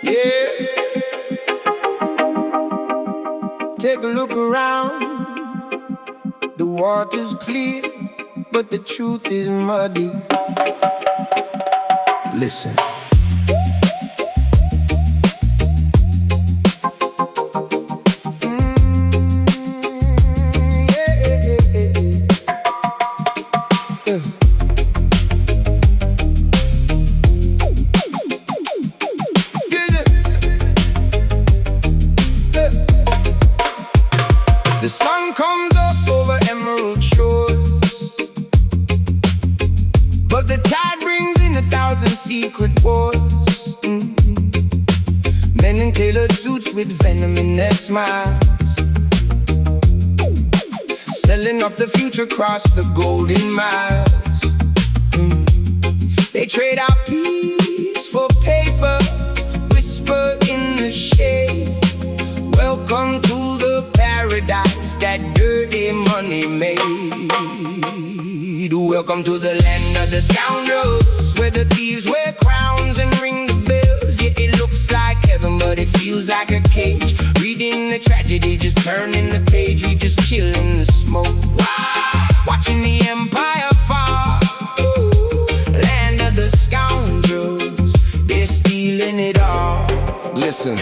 Yeah. Take a look around. The water's clear, but the truth is muddy. Listen. The sun comes up over emerald shores, but the tide brings in 1,000 secret wars. Men in tailored suits with venom in their smiles, selling off the future across the golden miles. They trade our peace for paper, whisper in the shade. Welcome to the paradise that dirty money made. Welcome to the land of the scoundrels, where the thieves wear crowns and ring the bells. Yeah, it looks like heaven, but it feels like a cage. Reading the tragedy, just turning the page. We just chill in the smoke, watching the empire fall. Land of the scoundrels, they're stealing it all. Listen,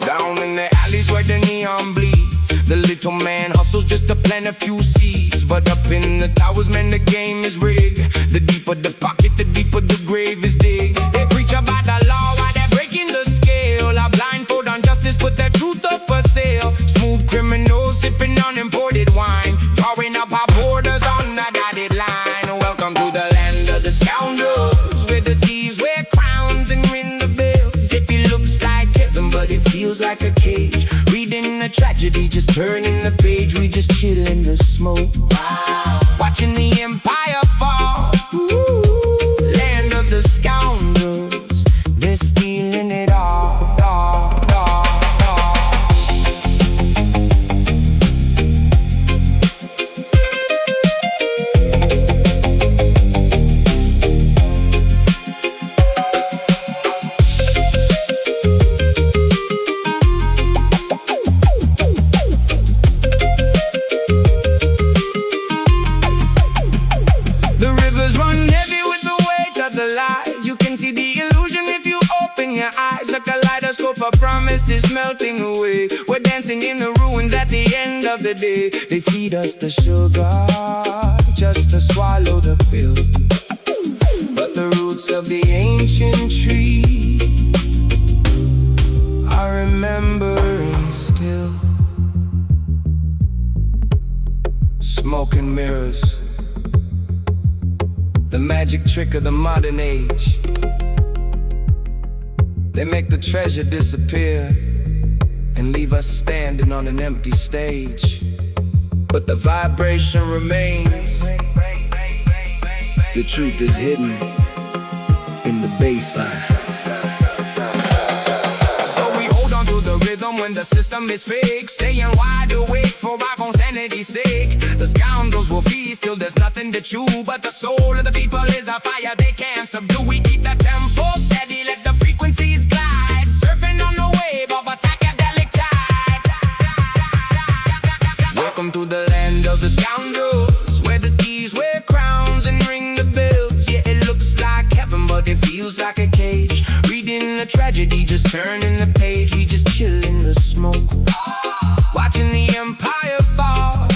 down in the alleys where the neon bleeds, the little man hustles just to plant a few seeds. But up in the towers, man, the game is rigged. The deeper the pocket, the deeper the grave is digged. They preach about the law while they're breaking the scale. A blindfold on justice, put their truth up for sale. Smooth criminals sipping on imported wine, drawing up our borders on the dotted line. Welcome to the land of the scoundrels, where the thieves wear crowns and ring the bells. If it looks like heaven, but it feels like a cage. Reading the tragedy, just turning the page. We just chill in the smoke, watching the empire fall. Land of the scoundrels, they're stealing it all. You can see the illusion if you open your eyes. A kaleidoscope of promises melting away. We're dancing in the ruins at the end of the day. They feed us the sugar just to swallow the pill, but the roots of the ancient tree are remembering still. Smoke and mirrors, the magic trick of the modern age. They make the treasure disappear and leave us standing on an empty stage. But the vibration remains. The truth is hidden in the bassline. So we hold on to the rhythm when the system is fake, staying wide awake for our own sanity's sake. The scoundrels will feast till there's nothing to chew, but the soul of the people is a fire they can't subdue. We keep the tempo steady, let the frequencies glide, surfing on the wave of a psychedelic tide. Welcome to the land of the scoundrels, where the thieves wear crowns and ring the bells. Yeah, it looks like heaven, but it feels like a cage. Reading the tragedy, just turning the page. We just chill in the smoke, watching the empire fall.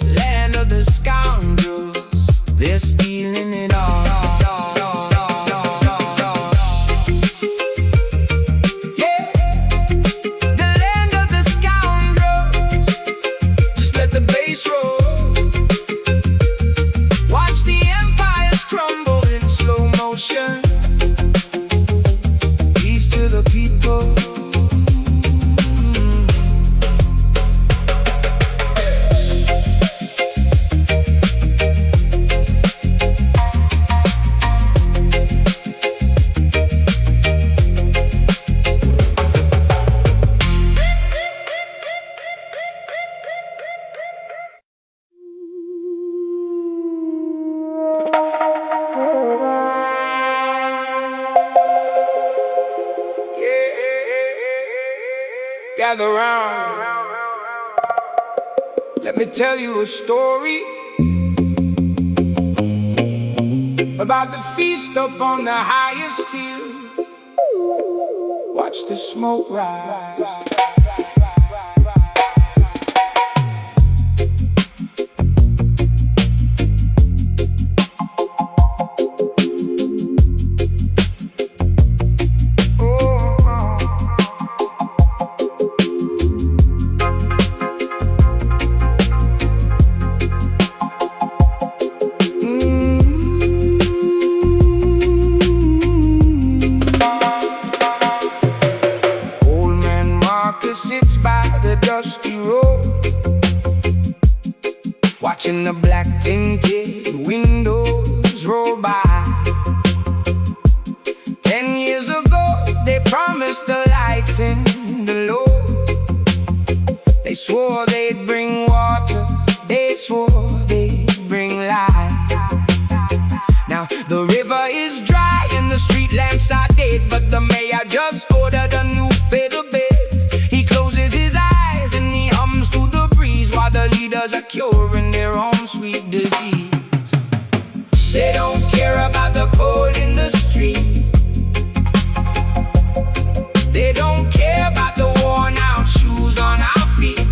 Land of the scoundrels, they're stealing it all. Yeah, the land of the scoundrels, just let the bass roll. Watch the empires crumble in slow motion. Peace to the people. gather round. Let me tell you a story about the feast up on the highest hill. Watch the smoke rise. Sits by the dusty road, watching the black tinted windows roll by. 10 years ago, they promised the light in the low. They swore they'd bring water, they swore they'd bring light. Now the river is dry and the street lamps are dead, but the mayor just ordered a new feather bed. The leaders are curing their own sweet disease. They don't care about the cold in the street. They don't care about the worn out shoes on our feet.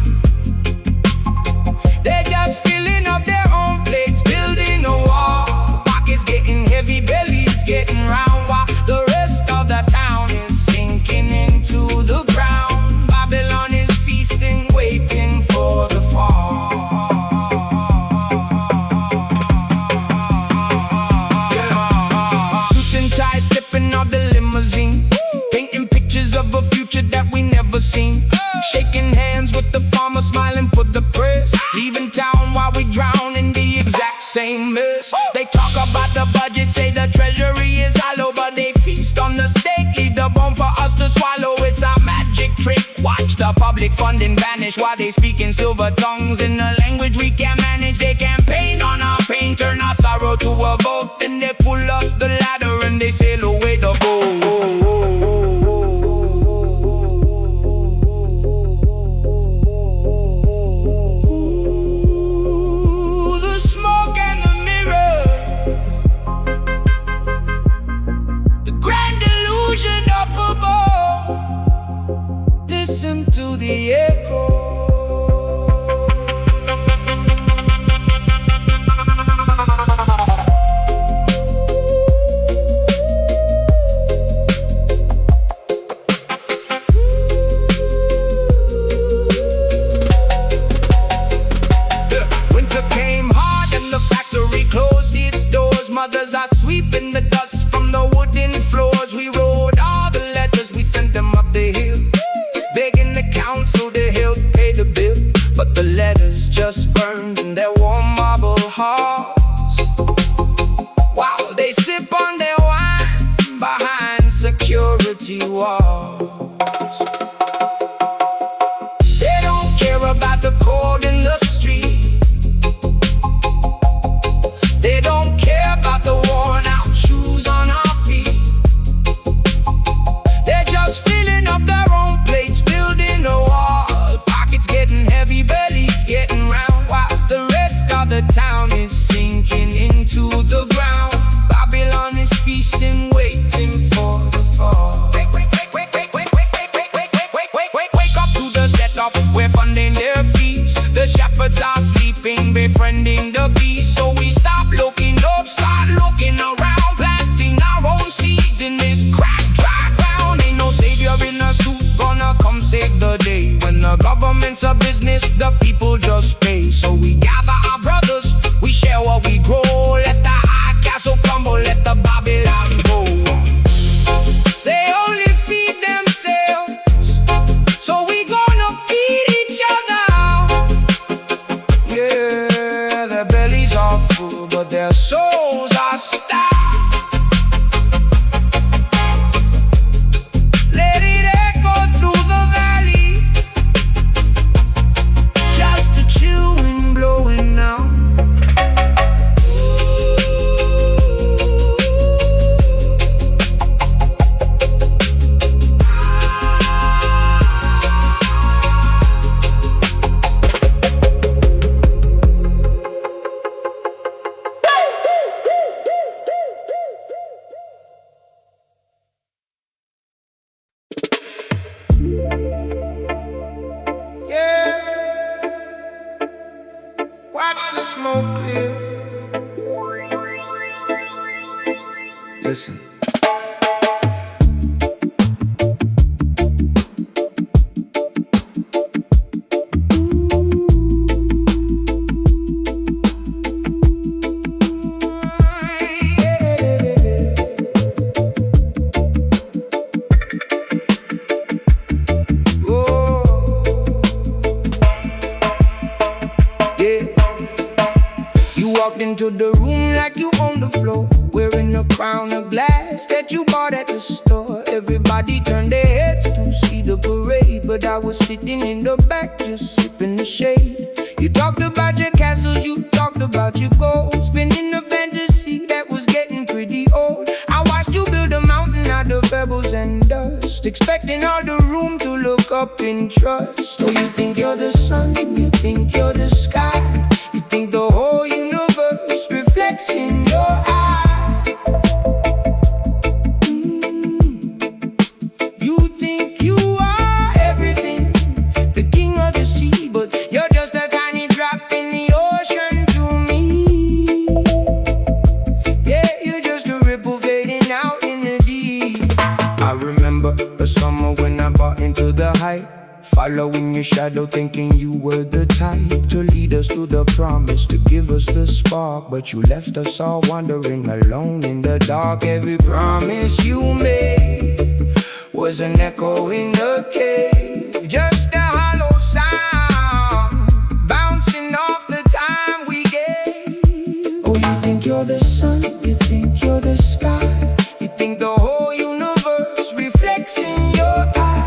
They're just filling up their own plates, building a wall. Pockets getting heavy, bellies getting round, while the rest of the town is sinking into the ground. Babylon is feasting, waiting for the fall. Suit and tie, stepping off the limousine, painting pictures of a future that we never seen. Shaking hands with the farmer, smiling for the press. Leaving town while we drown in the exact same mess. They talk about the budget, say the treasury is hollow, but they feast on the steak, leave the bone for us to swallow. It's a magic trick. Watch the public funding vanish while they speak in silver tongues in a language we can't manage. They campaign on our pain, turn our sorrow to a vote. Then they pull up the ladder and they sail away the boat. Listen to the echo. Winter came hard and the factory closed its doors. Mothers are sweeping the dust from the wooden floors. We wrote all the letters, we sent them up the hill, begging the council to help pay the bill. But the letters just burned in their warm marble halls, while they sip on their wine behind security walls. They don't care about the cold in the street. They don't care about the worn out shoes on our feet. They're just filling up their own plates, building a wall. Pockets getting heavy, bellies getting round, while the rest of the town is sinking into the ground. Babylon is feasting, waiting for the fall. Wake up to the setup, we're funding their feast. The shepherds are sleeping, befriending the beast. So we stop looking up, start looking around, planting our own seeds in this cracked, dry ground. Ain't no savior in a suit gonna come save the day. When the government's a business, the people just pay. So we gather our brothers, we share what we grow. Let the high castle crumble, let the Babylon go. They only feed themselves, so we gonna feed each other. Yeah, their bellies are full, but their souls are starved. Let it echo through the valley, just a chill wind blowing now. Listen. Into the room like you own the floor, wearing a crown of glass that you bought at the store. Everybody turned their heads to see the parade, but I was sitting in the back just sipping the shade. You talked about your castles, you talked about your gold, spinning a fantasy that was getting pretty old. I watched you build a mountain out of pebbles and dust, expecting all the room to look up in trust. Oh, you think you're the sun, you think you're the sky, you think the whole universe reflects in your eye. You think you are everything, the king of the sea, but you're just a tiny drop in the ocean to me. Yeah, you're just a ripple fading out in the deep. I remember a summer when I bought into the hype, following your shadow, thinking you were the type to lead us to the promise, to give us the spark. But you left us all wandering alone in the dark. Every promise you made was an echo in the cave, just a hollow sound bouncing off the time we gave. Oh, you think you're the sun, you think you're the sky, you think the whole universe reflects in your eyes.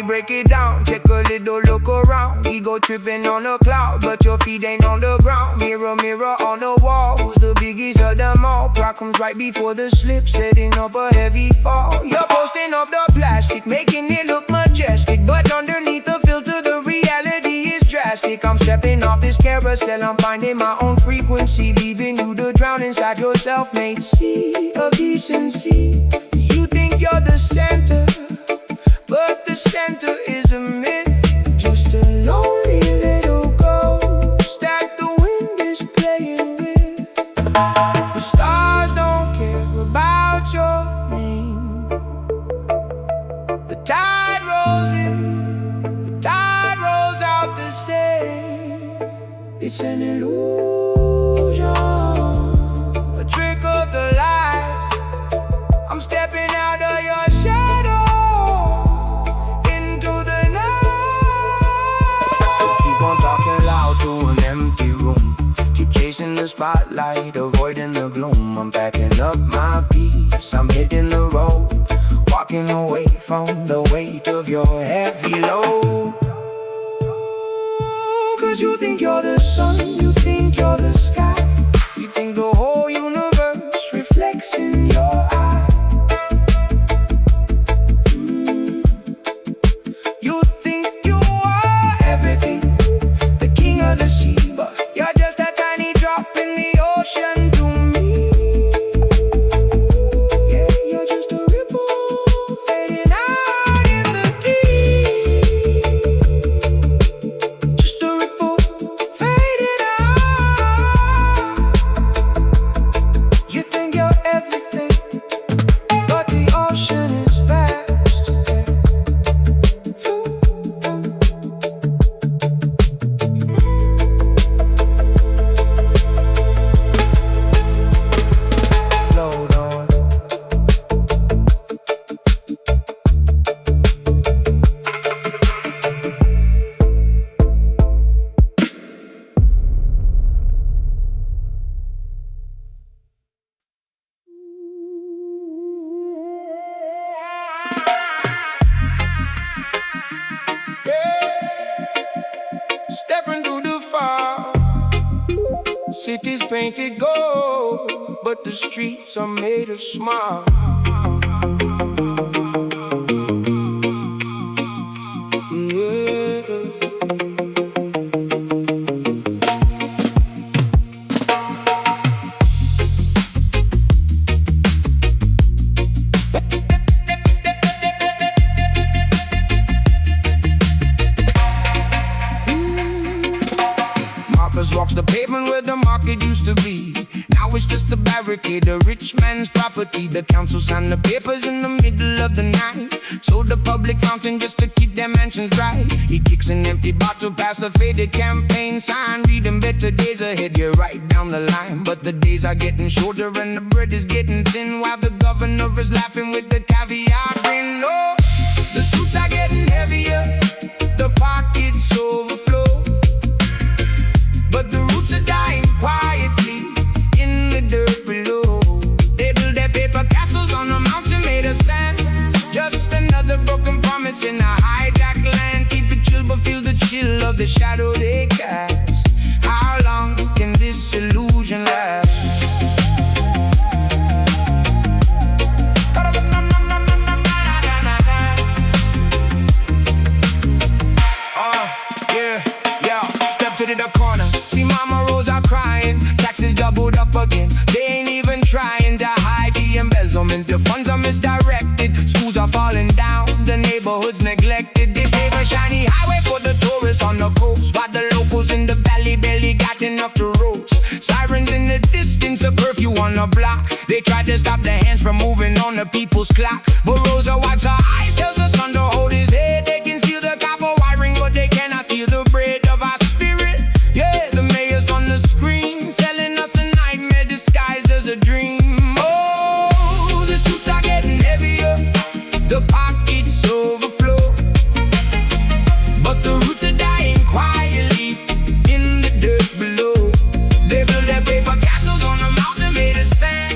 Break it down, take a little look around. Ego tripping on a cloud, but your feet ain't on the ground. Mirror, mirror on the wall, who's the biggest of them all? Pride comes right before the slip, setting up a heavy fall. You're posting up the plastic, making it look majestic, but underneath the filter the reality is drastic. I'm stepping off this carousel, I'm finding my own frequency, leaving you to drown inside your self-made sea of decency. You think you're the center, but the center is a myth, just a lonely little ghost that the wind is playing with. The stars don't care about your name. The tide rolls in, the tide rolls out the same. It's an illusion, a trick of the light. I'm stepping out of your shadow. In the spotlight, avoiding the gloom. I'm backing up my peace, I'm hitting the road, walking away from the weight of your heavy load. Cause you think you're the sun, you think you're the sky, you think the whole universe reflects in your eye. You think you are everything, the king of the sea, but you're just a tiny drop in the ocean to me. Yeah, you're just a ripple fading out in the deep. Just a ripple fading out. Cities painted gold, but the streets are made of smog. Walks the pavement where the market used to be. Now it's just a barricade, a rich man's property. The council signed the papers in the middle of the night, sold the public fountain just to keep their mansions dry. He kicks an empty bottle past the faded campaign sign, reading better days ahead, you're right down the line. But the days are getting shorter and the bread is getting thin, while the governor is laughing with the caviar grin. Oh, the suits are getting heavier, the pockets overflow, but the roots are dying quietly in the dirt below. They build their paper castles on a mountain made of sand, just another broken promise in a hijacked land. Keep it chill but feel the chill of the shadow they cast. How long can this illusion last? To the corner, see Mama Rosa crying. Taxes doubled up again, they ain't even trying to hide the embezzlement. The funds are misdirected, schools are falling down, the neighborhood's neglected. They pave a shiny highway for the tourists on the coast, while the locals in the valley barely got enough to roast. Sirens in the distance, a curfew on the block. They tried to stop the hands from moving on the people's clock, but Rosa wipes her eyes, tells her son to hold his head. They can steal the copper wiring, but they cannot steal the bread of our spirit. Yeah, the mayor's on the screen, selling us a nightmare disguised as a dream. Oh, the suits are getting heavier, the pockets overflow, but the roots are dying quietly in the dirt below. They build their paper castles on a mountain made of sand,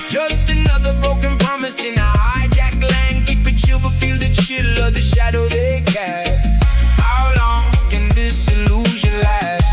just another broken promise in a hijacked land. Keep it chill but feel the chill of the shadow they cast. How long can this illusion last?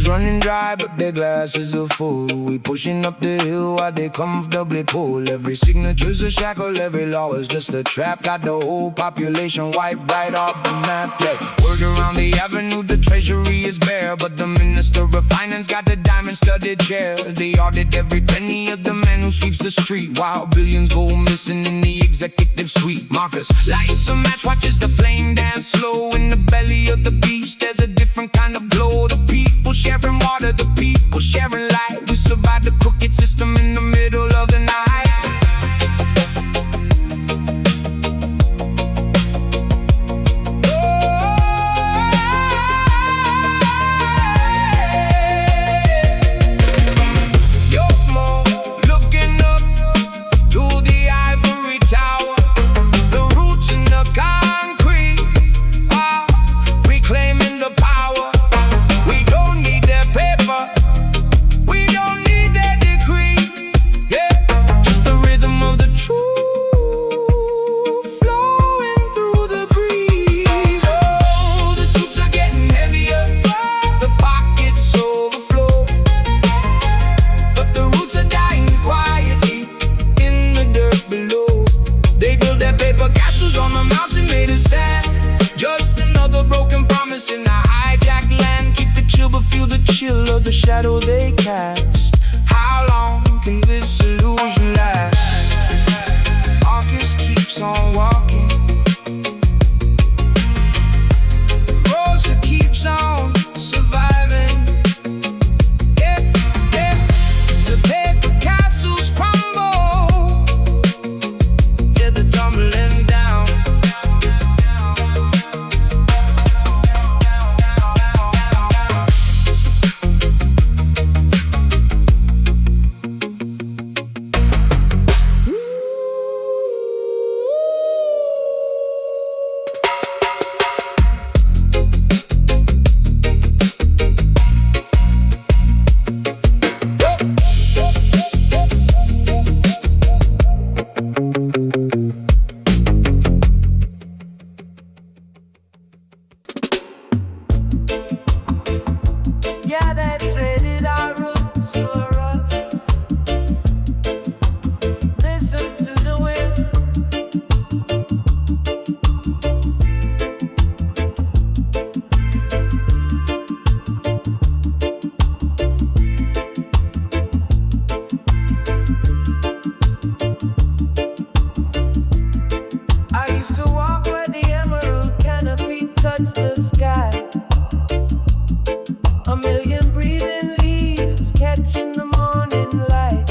Running dry, but their glasses are full. We pushing up the hill while they comfortably pull. Every signature's a shackle, every law is just a trap. Got the whole population wiped right off the map. Yeah, word around the avenue, the treasury is bare, but the minister of finance got the diamond-studded chair. They audit every penny of the man who sweeps the street, while billions go missing in the executive suite. Marcus lights a match, watches the flame dance slow. In the belly of the beast, there's a different kind of glow. The people sharing water, the people sharing light. We survived the crooked system in the middle of the night. The shadow they cast. How long can this illusion last? Marcus keeps on walking, Rosa keeps on surviving. Yeah, yeah. The paper castles crumble, yeah, they're tumbling down. lights the sky. A million breathing leaves catching the morning light.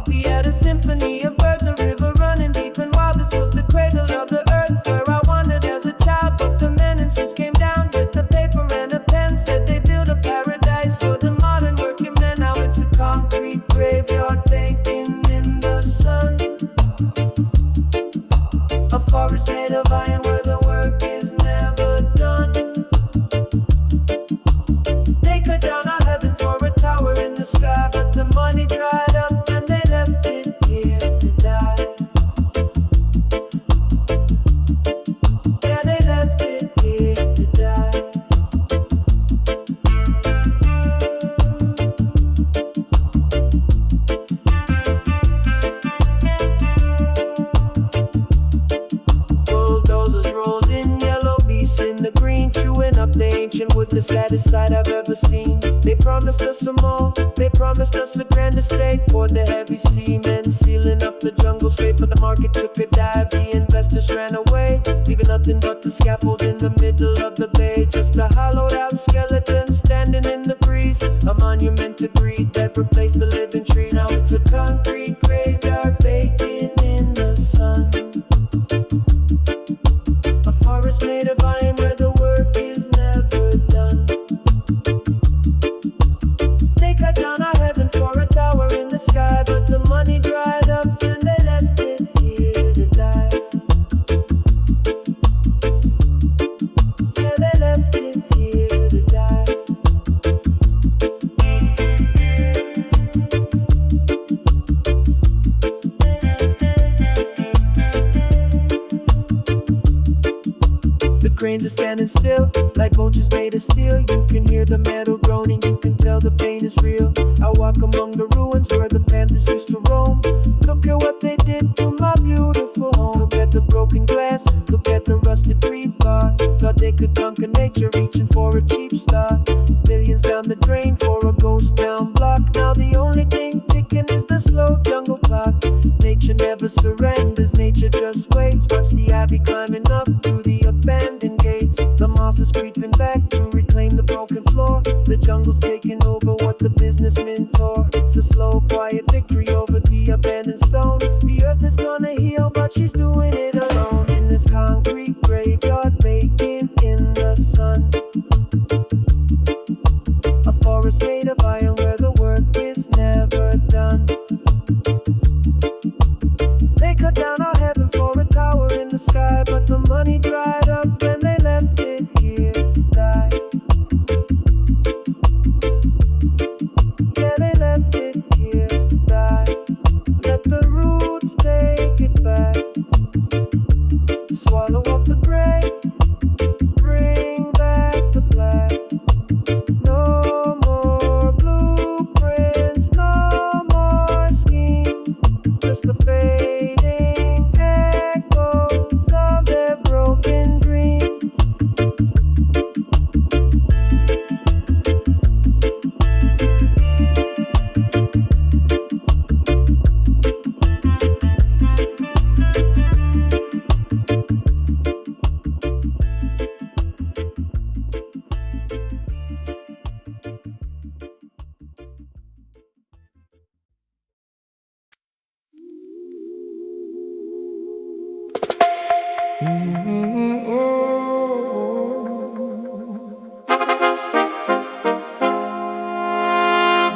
We had a symphony of birds, a river running deep and wild. This was the cradle of the earth where I wandered as a child. But the men in suits came down with the paper and a pen, said they built a paradise for the modern working men. Now it's a concrete graveyard baking in the sun. A forest made of iron where the work is never done. They cut down our heaven for a tower in the sky, but the money dried up and they left it here to die. Yeah, they left it here to die. Bulldozers rolled in, yellow beasts in the green, chewing up the ancient wood, the saddest sight I've ever seen. They promised us some more, they promised us a grand estate. Poured the heavy cement, sealing up the jungle straight, but the market took a dive. The investors ran away, leaving nothing but the scaffold in the middle of the bay. Just a hollowed out skeleton standing in the breeze, a monument to greed that replaced the living tree. Now it's a concrete graveyard baking in the sun. A forest made of iron where the work is never done. They cut down our heaven for a tower in the sky, but the money dried up and they left it here to die. Yeah, they left it here to die. The cranes are standing still, like vultures made of steel. You can hear the metal groaning, you can tell the pain is real. I walk among the ruins where the panthers used to roam. Look at what they did to my beautiful home. Look at the broken glass, look at the rusted rebar. Thought they could conquer nature, reaching for a cheap start. Millions down the drain for a ghost town block. Now the only thing ticking is the slow jungle clock. Nature never surrenders, nature just waits. Watch the ivy climbing up through the abandoned gates. The moss is creeping back to reclaim the broken floor. The jungle's taking over what the businessmen tore. It's a slow, quiet victory over the abandoned stone. The earth is gonna heal, but she's doing it alone. In this concrete graveyard baking in the sun. A forest made of iron where the work is never done. They cut down our heaven for a tower in the sky, but the money dried up and they left it here to die. Yeah, they left it here to die. Let the roots take it back. Swallow up the gray, bring back the black. No more blueprints, no more schemes, just the fading echoes of their broken dreams.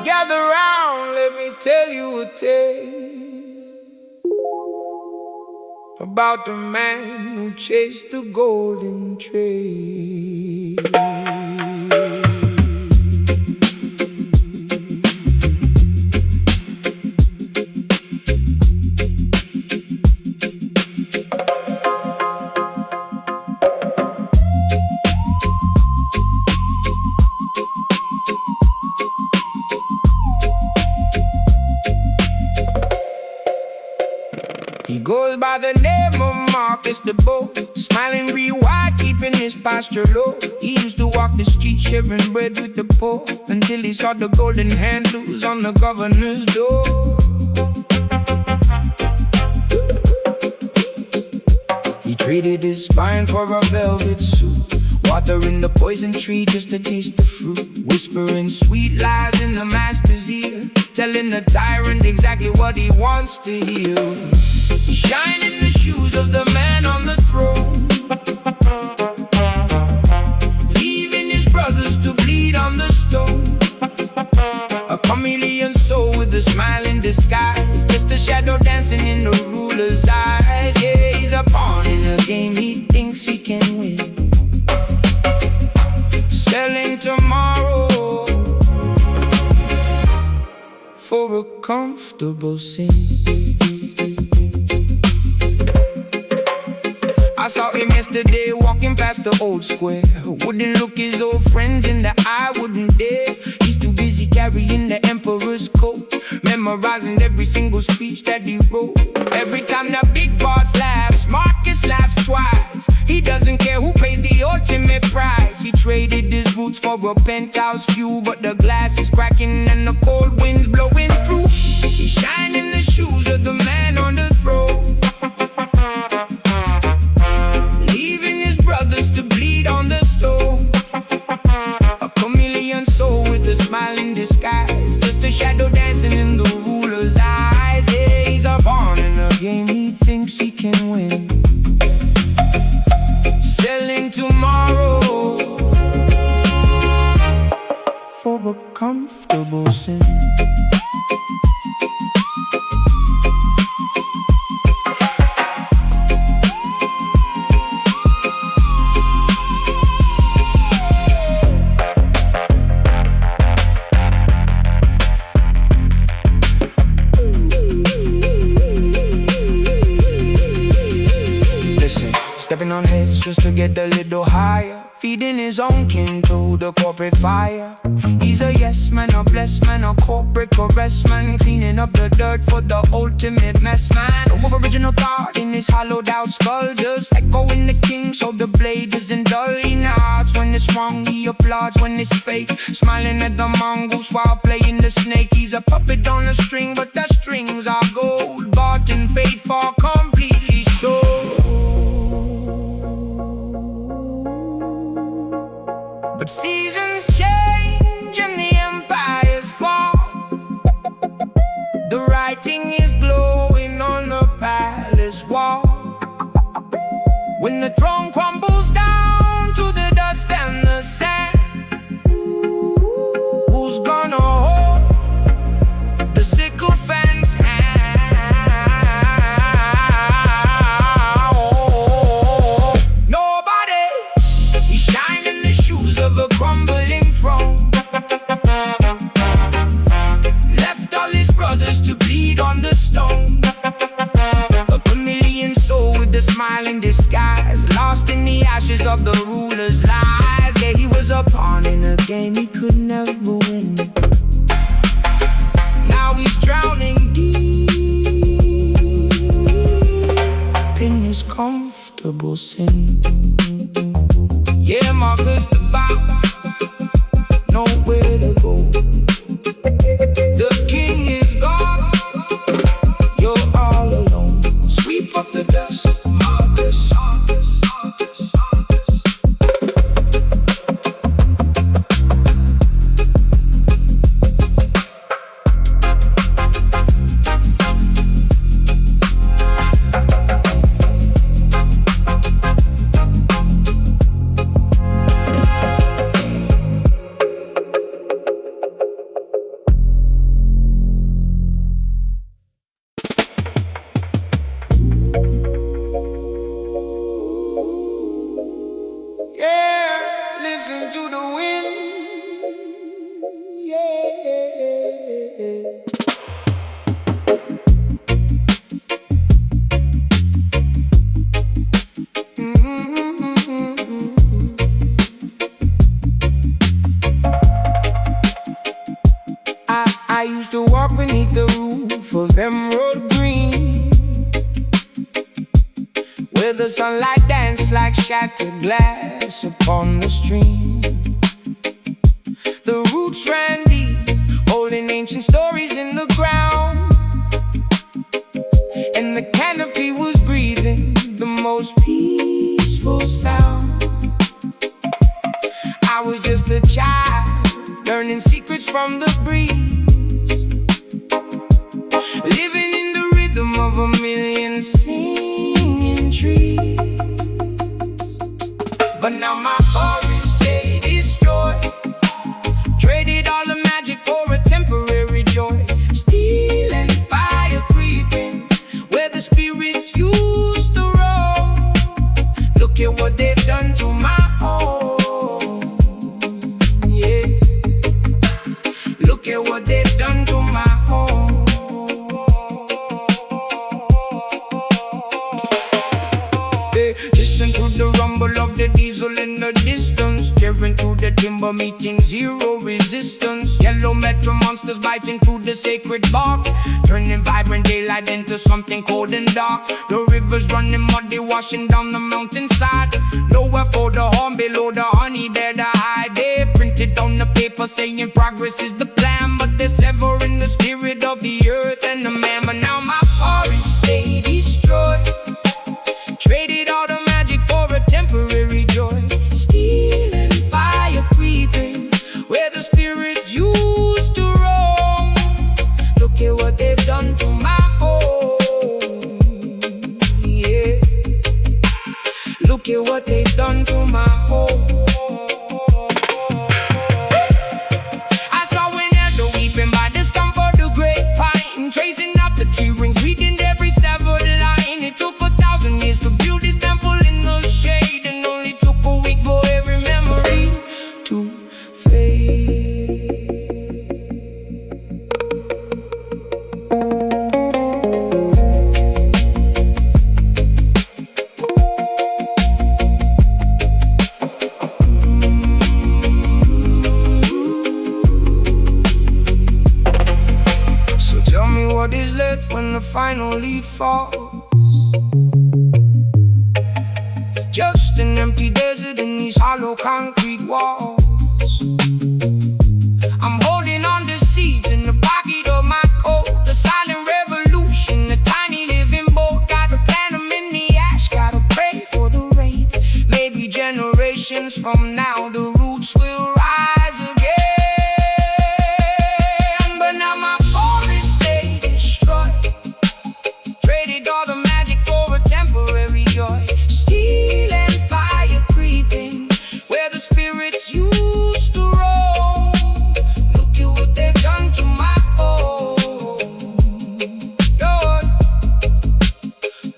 Gather round, let me tell you a tale about the man who chased the golden trail. He goes by the name of Marcus the Bow, smiling real wide, keeping his posture low. He used to walk the streets sharing bread with the poor, until he saw the golden handles on the governor's door. He traded his spine for a velvet suit, Watering the poison tree just to taste the fruit. Whispering sweet lies in the master's ear, telling the tyrant exactly what he wants to hear. He shines in the shoes of the man on the throne, leaving his brothers to bleed on the stone. A chameleon soul with a smile in disguise, just a shadow dancing in the ruler's eyes. Yeah, he's a pawn in a game he thinks he can win, selling tomorrow for a comfortable sin. I saw him yesterday walking past the old square. Wouldn't look his old friends in the eye, wouldn't dare. He's too busy carrying the emperor's coat, memorizing every single speech that he wrote. Every time the big boss laughs, Marcus laughs twice. He doesn't care who pays the ultimate price. He traded his roots for a penthouse view, but the glass is cracking and the cold wind's blowing through. He shines in the shoes of the man on the throne, leaving his brothers to bleed on the stone. A chameleon soul with a smile in disguise, just a shadow dancing in the ruler's eyes. Yeah, he's a pawn in a game he thinks he can win, selling tomorrow for a comfortable sin. Stepping on heads just to get a little higher, feeding his own kin to the corporate fire. He's a yes man, a blessed man, a corporate caress man, cleaning up the dirt for the ultimate mess man. No more original thought in his hollowed out skull, just echoing the king so the blade isn't dull. He nods when it's wrong, he applauds when it's fake, smiling at the mongoose while playing the snake. He's a puppet on a string, but the strings are gold, bought and paid for, completely sold. But seasons change and the empires fall. The writing is glowing on the palace wall. When the throne crumbles down to the dust and the sand, who's gonna hold the sycophant's hand? Oh, nobody. He shines in the shoes of a crumbling throne, left all his brothers to bleed on the stone. A chameleon soul with a smile in disguise, lost in the ashes of the ruler's lies. Yeah, he was a pawn in a game he could never win. Now he's drowning deep in his comfortable sin. Yeah, Marcus the bow, nowhere to go. The king is gone, you're all alone. Sweep up the dust, Marcus. Listen to the wind, yeah. I used to walk beneath the roof of emerald green, where the sunlight danced like shattered glass upon the stream. The roots ran deep, holding ancient stories in the ground, and the canopy was breathing the most peaceful sound. I was just a child, learning secrets from the breeze, living in the rhythm of a million singing trees. But now my forest they destroyed, traded all the magic for a temporary joy. Steel and fire creeping where the spirits used to roam. Look at what they've done to my home. Yeah. Look at what they've done to my home. Hey, listen to the rumble of the diesel in the distance, tearing through the timber, meeting zero resistance. Yellow metal monsters biting through the sacred bark, turning vibrant daylight into something cold and dark. The rivers running muddy, washing down the mountainside. Nowhere for the horn, below the honey there to hide. They printed on the paper saying progress is the plan, but they're severing the spirit of the earth and the man. But now my forest stay destroyed, traded all the magic for a temporary joy. Steel and fire creeping where the spirits used to roam. Look at what they've done to my home. Yeah. Look at what they've done to my home. I saw an elder weeping by the stump of the great pine, tracing out the tree rings, reading every severed line. It took 1,000 years to build this temple in the shade, and only took a week for every memory to fade. So tell me what is left when the final leaf falls. Just an empty desert in these hollow concrete walls. I'm holding on to seeds in the pocket of my coat. The silent revolution, the tiny living boat. Gotta plant them in the ash, gotta pray for the rain. Maybe generations from now the roots will rise again. But now my forest they destroyed, traded all the magic for a temporary joy. Steel and fire creeping where the spirits used to roam. Look at what they've done to my home. Lord,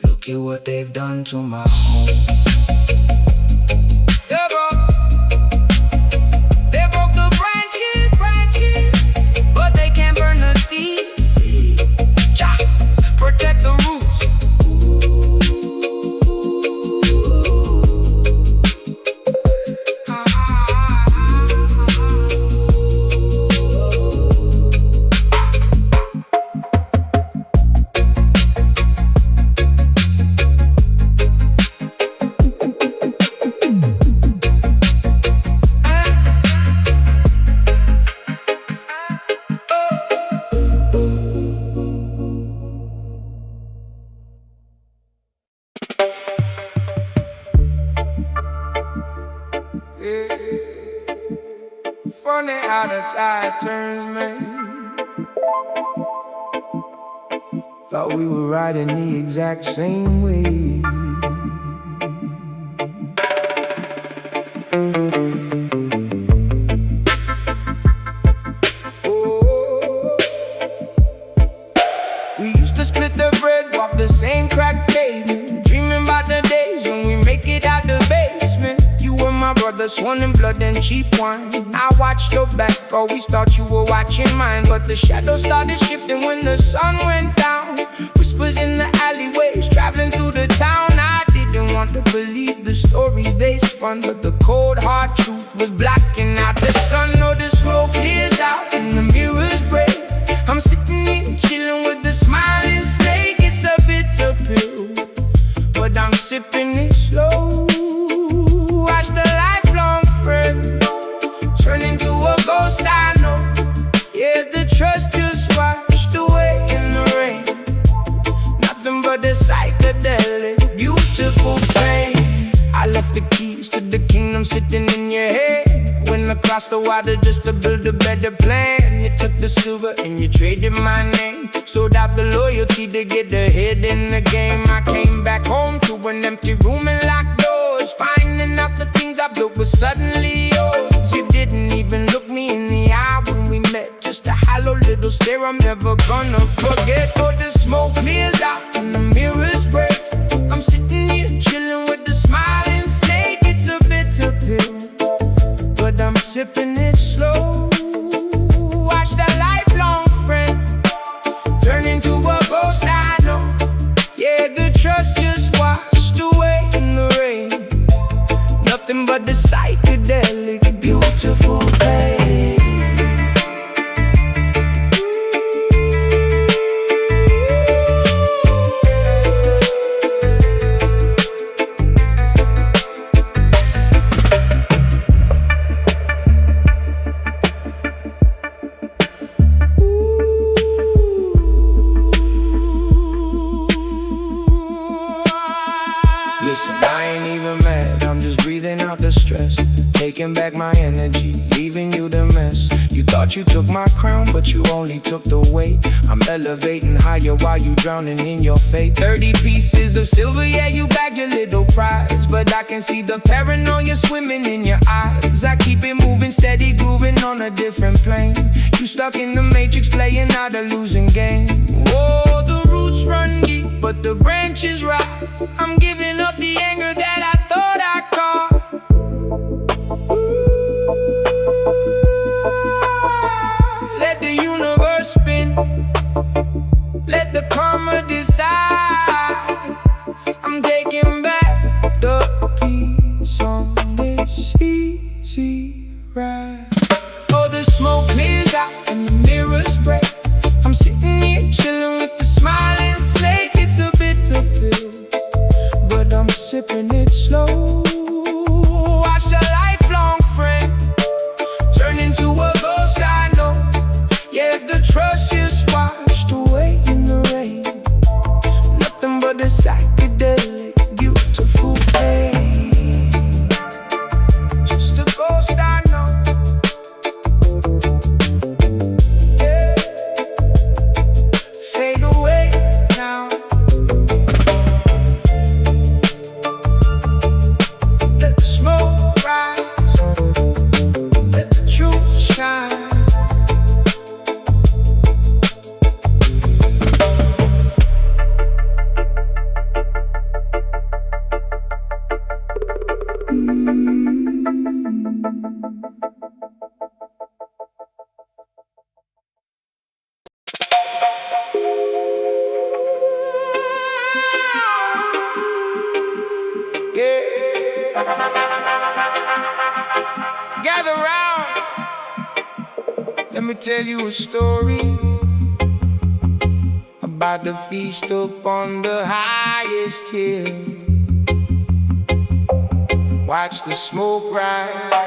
look at what they've done to my home. They broke the branches, but they can't burn the seeds. Cha, protect the roots. Funny how the tide turns, man. Thought we were riding the exact same way. Oh, we used to split the bread, walk the same crack pavement, dreaming about the days when we make it out the basement. You were my brother, sworn in blood and cheap wine. I watched your back, always thought you were watching mine. But the shadows started shifting when the sun went down. Whispers in the alleyways, traveling through the town. I didn't want to believe the stories they spun, but the cold hard truth was blacking out the sun. Oh, the smoke clears out and the mirrors break. I'm sitting here chilling with the smiling snake. It's a bitter pill, but I'm sipping it slow. Watch the lifelong friend turn into a ghost, I know. Yeah, the trust just washed away in the rain. Nothing but the psychedelic, beautiful pain. I left the keys to the kingdom sitting in your head. When across the water just to build a better plan. You took the silver and you traded my name, sold out the loyalty to get ahead in the game. I came back home to an empty room and locked doors, finding out the things I built were suddenly yours. You didn't even look me in the eye when we met, just a hollow little stare I'm never gonna forget. Oh, the smoke clears out and the mirrors break. I'm sitting here chilling with the smiling snake. It's a bitter pill, but I'm sipping it slow. Watch the lifelong friend turn into a ghost I know. Yeah, the trust just washed away in the rain. Nothing but the psychedelic, beautiful pain. Listen, I ain't even mad, I'm just breathing out the stress, taking back my energy, leaving you the mess. You thought you took my crown, but you only took the weight. I'm elevating higher while you drowning in your fate. 30 pieces of silver, yeah, you bagged your little prize, but I can see the paranoia swimming in your eyes. I keep it moving, steady grooving on a different plane. You stuck in the matrix, playing out a losing game. Whoa, the roots run deep, but the branches rot. I'm giving up the anger that I thought I caught. Let the universe spin, let the karma decide. I'm taking back the peace on this easy ride. Oh, the smoke clears out and the mirrors break. I'm sitting here chilling with the smiling snake. It's a bitter pill, but I'm sipping it slow. Watch a lifelong friend turn into a ghost I know. Yeah, the trust just washed away in the rain. Nothing but a psychedelic, beautiful pain. Just a ghost I know. Yeah. Fade away now. Let the smoke rise, let the truth shine. Yeah. Gather round, let me tell you a story about the feast up on the highest hill. Watch the smoke rise.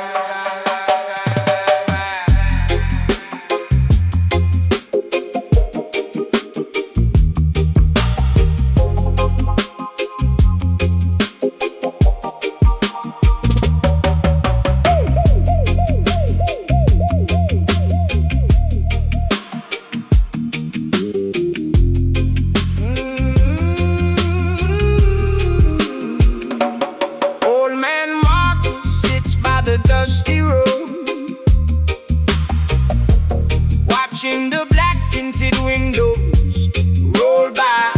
Old man Mark sits by the dusty road, watching the black tinted windows roll by.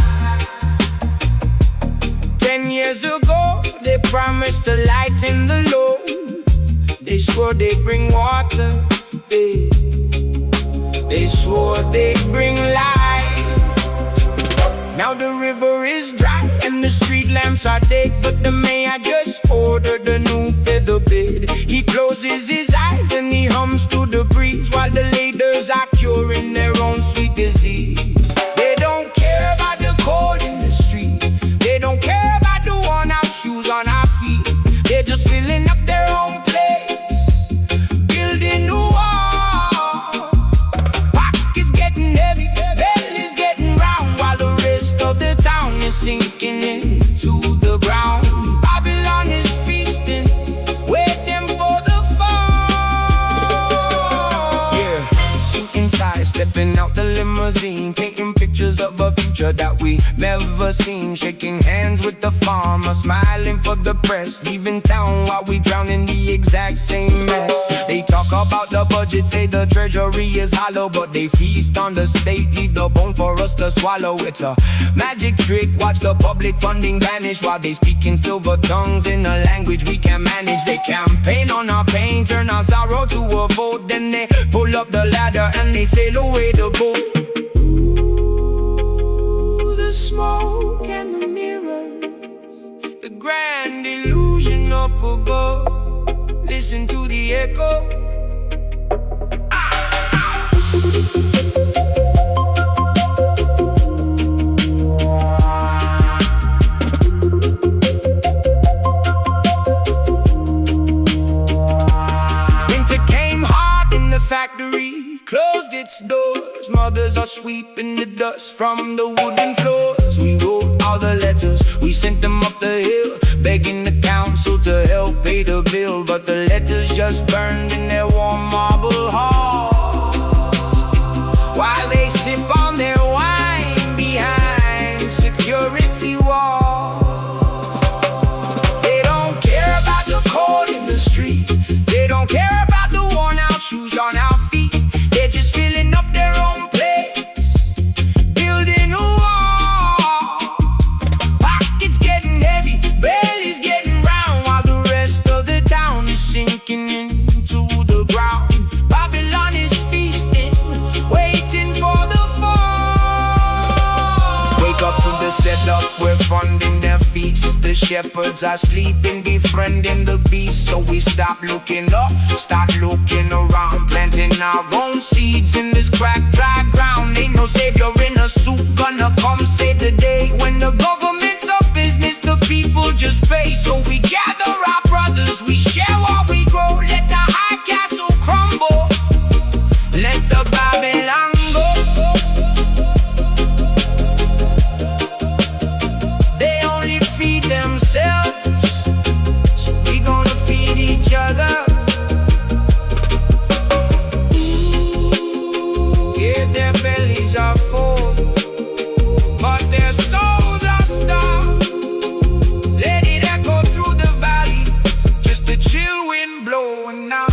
10 years ago, they promised to lighten the load. They swore they'd bring water, they swore they'd bring light. Now the river is dry and the street lamps are dead, but the mayor just ordered a new feather bed. He closes his eyes and he hums to the breeze, while the leaders are curing their own sweet disease. They don't care about the cold in the street, they don't care about the worn out shoes on our feet. They're just filling up their own plates, building new walls. Pockets getting heavy, bellies getting round, while the rest of the town is sinking into the ground. Babylon is feasting, waiting for the fall. picture that we never seen. Shaking hands with the farmer, smiling for the press, leaving town while we drown in the exact same mess. They talk about the budget, say the treasury is hollow, but they feast on the state, leave the bone for us to swallow. It's a magic trick, watch the public funding vanish while they speak in silver tongues in a language we can manage. They campaign on our pain, turn our sorrow to a vote, then they pull up the ladder and they sail away to go. Ooh, the smoke and the mirrors, the grand illusion up above. Listen to the echo. Factory closed its doors. Mothers are sweeping the dust from the wooden floors. We wrote all the letters, we sent them up the hill, begging the council to help pay the bill. But the letters just burned in their warm marble halls, while they sip on their wine behind security walls. They don't care about the cold in the street, they don't care about the worn out shoes on our feet. They're just filling up their own plates, building a wall. Pockets getting heavy, bellies getting round, while the rest of the town is sinking into the ground. Babylon is feasting, waiting for the fall. Wake up to the setup, we're funding their feasts. The shepherds are sleeping, befriending the beast. So we stop looking up, start looking around, planting our own seeds in this cracked, dry ground. Ain't no savior in a suit gonna come save the day. When the government's a business, the people just pay. So we gather our brothers, we share what we grow. Let the high castle crumble, let the Babylon go. They only feed themselves, so we gonna feed each other. Yeah, their bellies are full, but their souls are starved. Let it echo through the valley, just a chill wind blowing now.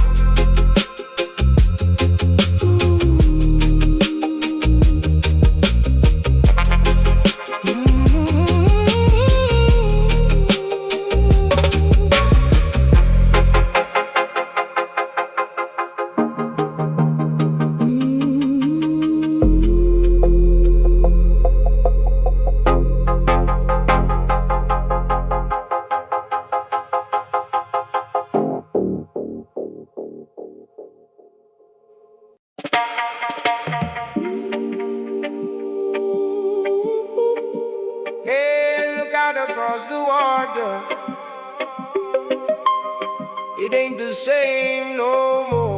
Hey, look out across the water. It ain't the same no more.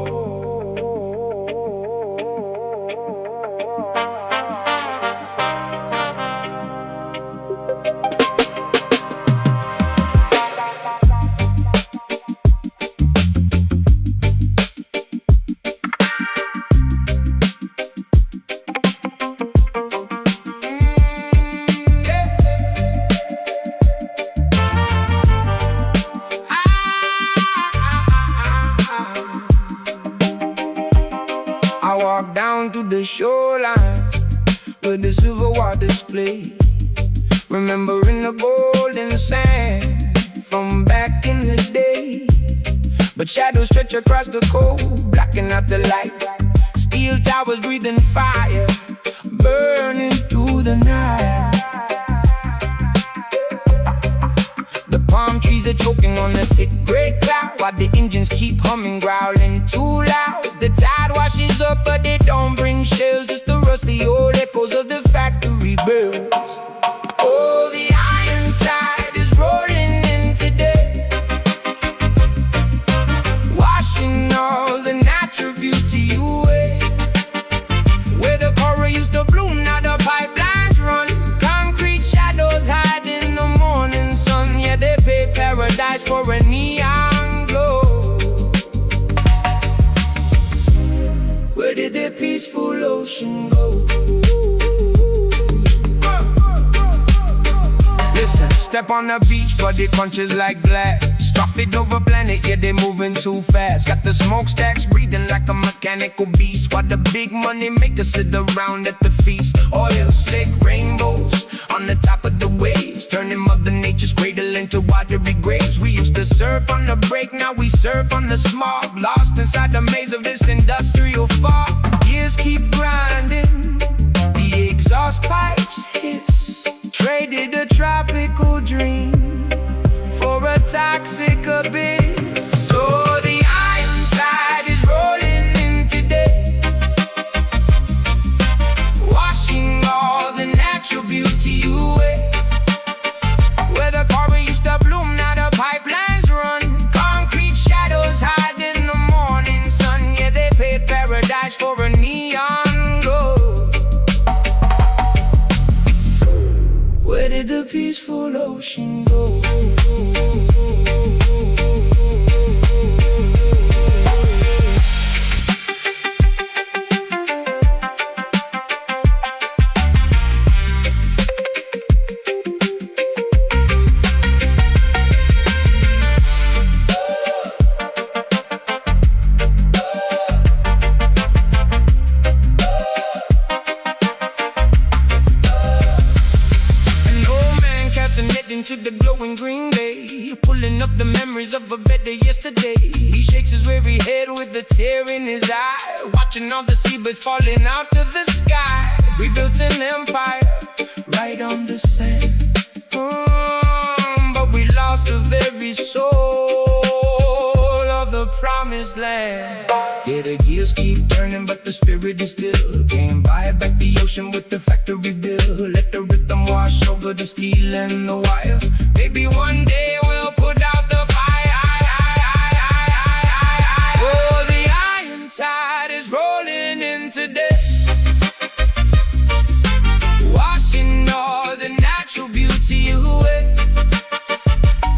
I walk down to the shoreline where the silver waters play, remembering the golden sand from back in the day. But shadows stretch across the cove, blocking out the light. Steel towers breathing fire, burning through the night. The palm trees are choking on the thick gray cloud, while the engines keep humming, growling too loud. The tide washes up, but it don't bring shells, just the rusty old echoes of the factory bells. Oh, the iron tide is rolling in today, washing all the natural beauty away. Where the coral used to bloom, now the pipelines run. Concrete shadows hide in the morning sun. Yeah, they pay paradise for a neon glow. Where did the peaceful ocean go? step on the beach, but it crunches like glass. Stuff it over planet, yeah, they moving too fast. Got the smokestacks breathing like a mechanical beast, while the big money makers sit around at the feast. Oil slick rainbows on the top of the waves, turning Mother Nature's cradle into watery graves. We used to surf on the break, now we surf on the smog, lost inside the maze of this industrial fog. Years keep grinding, the exhaust pipes hiss. Traded a tropical dream for a toxic abyss. So the iron tide is rolling in today, washing all the natural beauty away. Where the coral used to bloom, now the pipelines run. Concrete shadows hide in the morning sun. Yeah, they paid paradise for a neon glow. Where did the peaceful ocean go? Into the glowing green day, pulling up the memories of a better yesterday. He shakes his weary head with a tear in his eye, watching all the seabirds falling out of the sky. We built an empire right on the sand, but we lost the very soul of the promised land. Yeah, the gears keep turning, but the spirit is still. Can't buy back the ocean with the factory bill. Let the rhythm wash over the steel and the wire. Maybe one day we'll put out the fire. Oh, the iron tide is rolling in today, washing all the natural beauty away.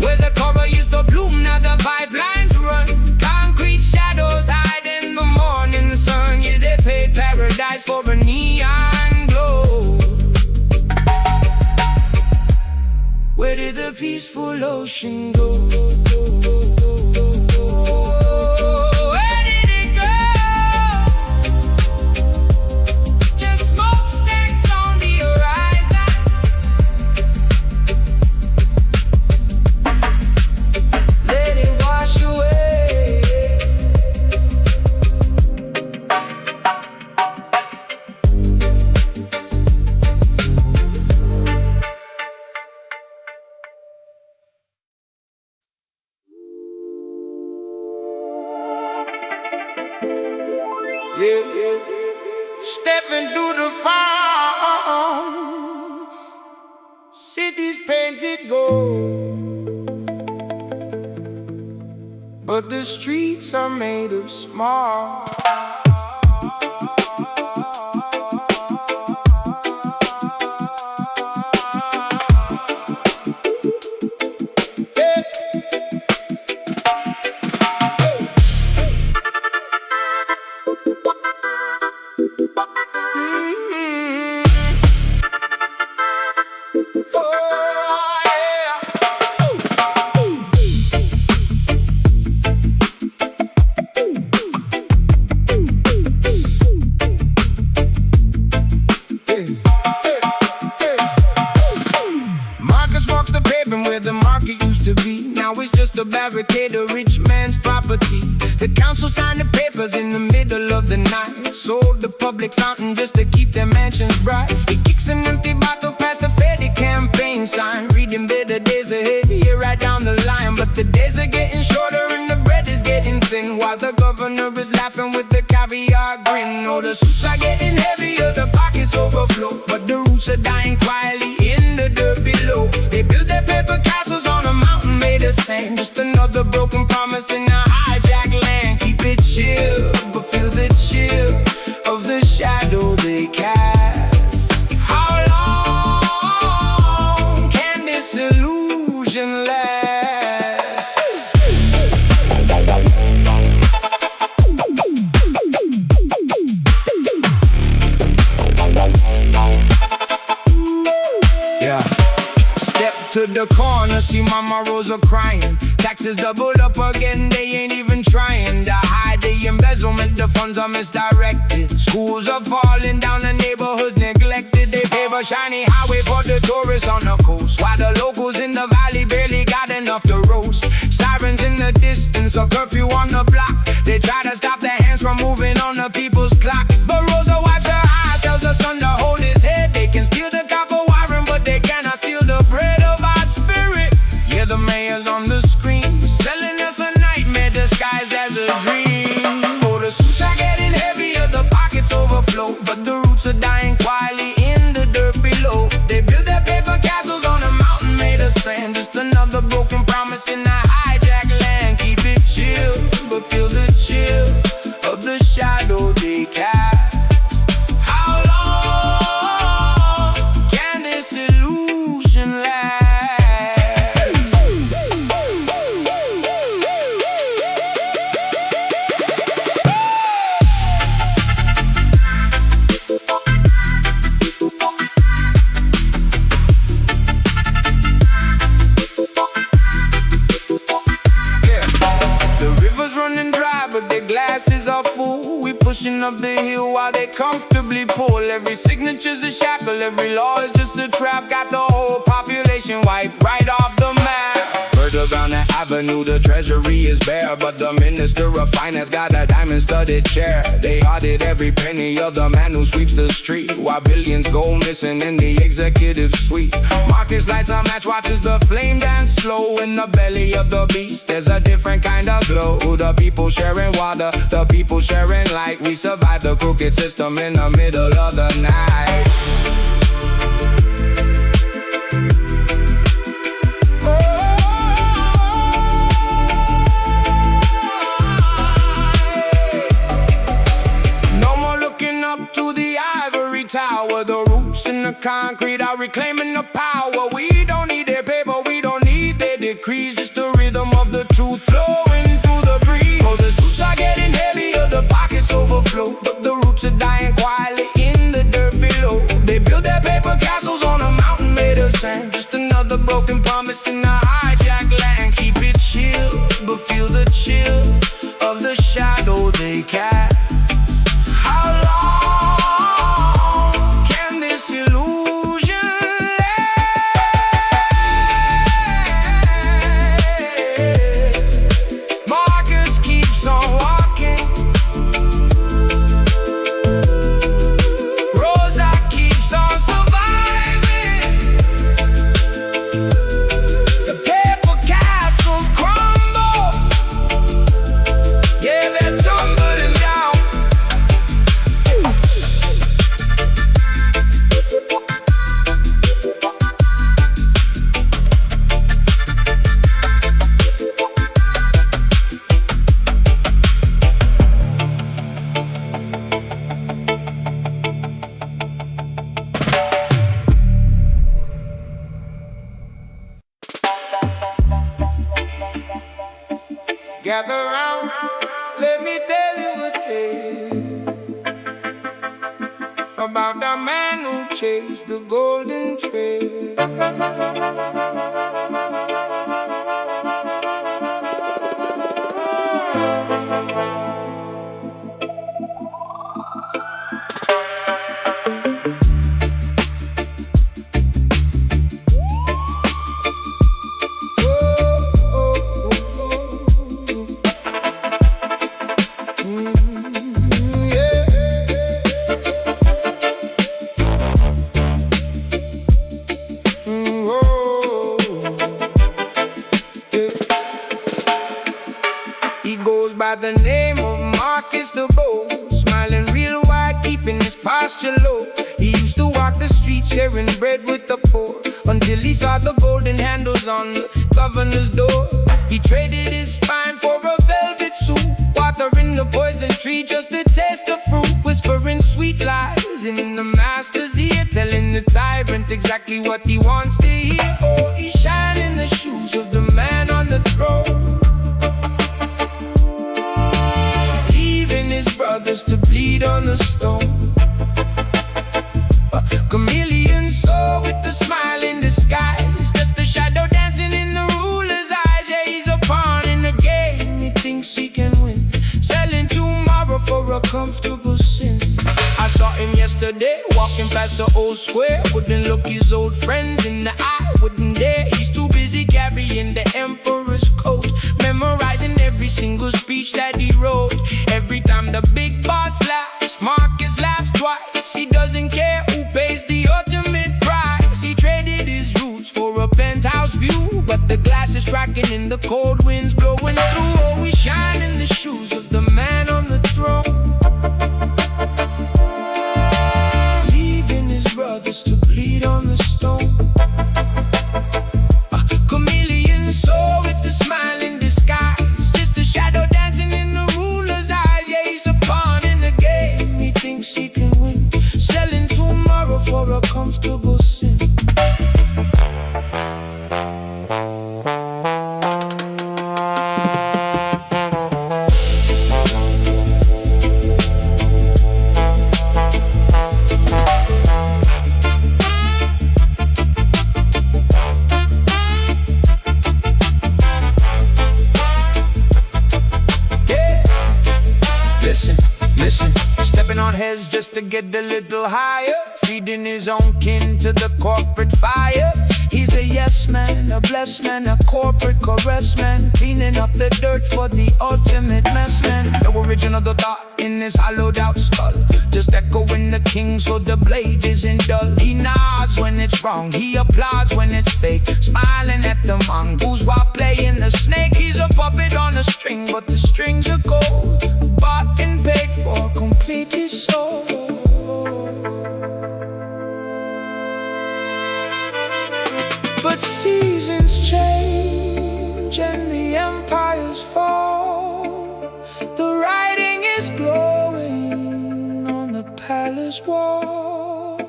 Where the coral used to bloom, now the pipelines run. Concrete shadows hide in the morning sun. Yeah, they paid paradise for a neon glow. Where did the peaceful ocean go? Where did it go? Just smokestacks on the horizon. Let it wash away. Yeah, stepping through the fog, cities painted gold, but the streets are made of smog. Barricade a rich man's property. The council signed the papers in the middle of the night, sold the public fountain just to keep their mansions bright. He kicks an empty bottle past the Fetty campaign sign, reading better days ahead, here right down the line. But the days are getting shorter and the bread is getting thin, while the governor is laughing with the caviar grin. Oh, the suits are getting heavier, the pockets overflow, but the roots are dying quietly in the dirt below. They build their paper castles on a mountain made of sand, just another broken promise in a hijacked land. Keep it chill, but feel the chill of the shadow they cast. How long can this illusion last? Yeah, step to the corner, see Mama Rosa crying. Taxes doubled up again, they ain't even trying to hide the embezzlement, the funds are misdirected. Schools are falling down, the neighborhoods neglected. They pave a shiny highway for the tourists on the coast, while the locals in the valley barely got enough to roast. Sirens in the distance, a curfew on the block. They try to stop their hands from moving on the people's clock. But Rosa wipes her eyes, tells her son to hold his head. They can steal the copper wiring, but they cannot steal the bread of our spirit. Yeah, the mayor's on the screen, selling us a nightmare disguised as a dream. Oh, the suits are getting heavier, the pockets overflow, but the roots are dying quietly in the dirt below. They build their paper castles on a mountain made of sand, just another broken promise in the hijack land. Keep it chill, but feel the chill of the shadow they cast. How long can this illusion last? Glasses are full, we pushing up the hill while they comfortably pull. Every signature's a shackle, every law is just a trap. Got the whole population wiped right off the map. Further down the avenue, the treasury is bare, but the minister of finance got a diamond-studded chair. They audit every penny of the man who sweeps the street, while billions go missing in the executive suite. Marcus lights a match, watches the flame dance slow. In the belly of the beast, there's a different kind of glow. The people sharing water, the people sharing light. We survive the crooked system in the middle of the night. Up to the ivory tower, the roots in the concrete are reclaiming the power. We don't need their paper, we don't need their decrees, just the rhythm of the truth flowing through the breeze. Oh, the suits are getting heavier, the pockets overflow, but the roots are dying quietly in the dirt below. They build their paper castles on a mountain made of sand, just another broken promise in the hijack land. Keep it chill, but feel the chill of the shadow they cast. How long can this illusion last? Marcus keeps on walking, Rosa keeps on surviving. The paper castles crumble, yeah, they're tumbling down. Gather round, let me tell you a tale about the man who chased the golden trail. By the name of Marcus the Bold, smiling real wide, keeping his posture low. He used to walk the streets sharing bread with the poor, until he saw the golden handles on the governor's door. He traded his spine for a velvet suit, watering the poison tree just to taste the fruit, whispering sweet lies in the master's ear, telling the tyrant exactly what he wants to hear. Oh, he shined in the shoes of the man on the throne, brothers to bleed on the stone. A chameleon soul with a smile in disguise, just a shadow comfortable sin. I saw him yesterday, walking past the old square. Wouldn't look his old friends in the eye, wouldn't dare. He's too busy carrying the emperor's coat, memorizing every single speech that he wrote. Every time the big boss laughs, Marcus laughs twice. He doesn't care who pays the ultimate price. He traded his roots for a penthouse view, but the glass is cracking and the cold winds blowing through. Oh, we shine in the shoes of the man on the throne, leaving his brothers to bleed on the stone. A chameleon soul with a smile in disguise, just a shadow dancing in the ruler's eyes. Yeah, he's a pawn in the game, he thinks he can win, selling tomorrow for a comfortable sin. Just to get a little higher, feeding his own kin to the corporate fire. He's a yes man, a blessed man, a corporate caress man, cleaning up the dirt for the ultimate mess man. No original thought in his hollowed out skull, just echoing the king so the blade isn't dull. He nods when it's wrong, he applauds when it's fake, smiling at the mongoose while playing the snake. He's a puppet on a string, but the strings are gold, bought and paid for, completely sold. But seasons change and the empires fall. The writing is glowing on the palace wall.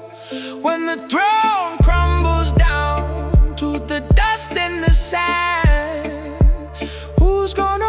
When the throne crumbles down to the dust and the sand, who's gonna